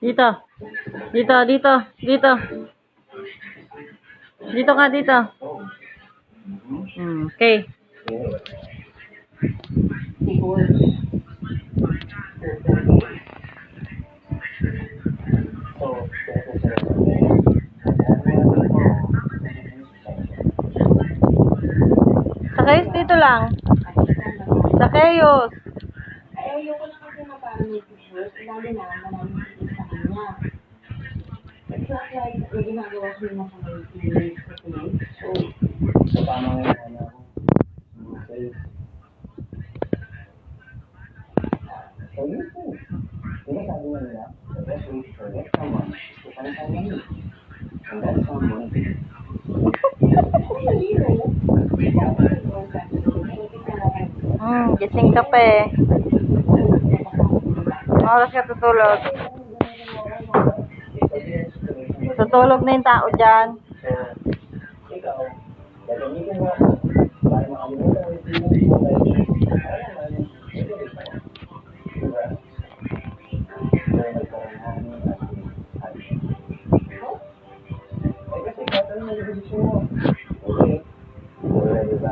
Dito. Dito, dito, dito. Dito ka, dito. Okay. Sakayos dito lang. Sakayos. Ayoko na kasi na parang may t-shirt, lalo na maraming t-shirt sa kanya. It's like, may ginagawa ko yung nasa may t-shirt sa tuloy. So, paano ngayon ako? Okay. So, yun po. Diba sabi nga nila, the best way to forget someone is to find someone new. And that's someone. Gising ka pa eh. Oras ka tutulog. Tutulog na yung tao dyan. So, ikaw, gagamitin mo ako para makalimutan ang feelings mo dahil kaya naman, ito rin pa yan. Diba? Dahil nagkaroon at ay kasi katanong na yung gusto mo. Okay? Wala diba?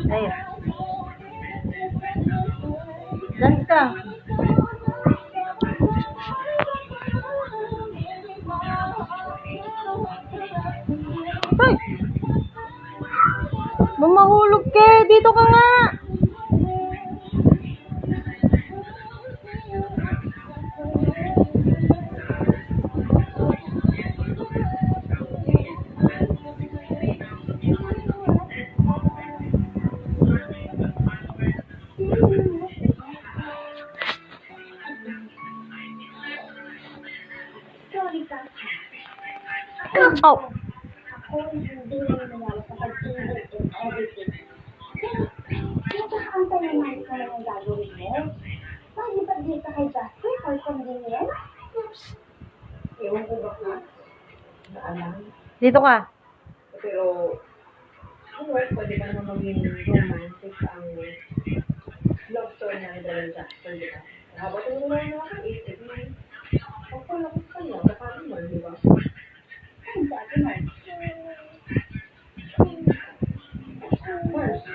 Ayun. Dance ka. Ay! Bumahulog ka. Dito ka nga. Oh. Ako hindi nangyayari sa pag-ibig and everything. Nakakantay naman ikaw na yung gagawin mo. Pwede ba dito kay Justin for convenience? Ewan ko ba ka? Naalam. Dito ka. Pero, ano, pwede ba na maging romantic ang love story na dahil Justin, di ba? Habang ito naman nakakaisip mo, ako lang ko kanya, kapag mo, di ba? Ay, dati na. First,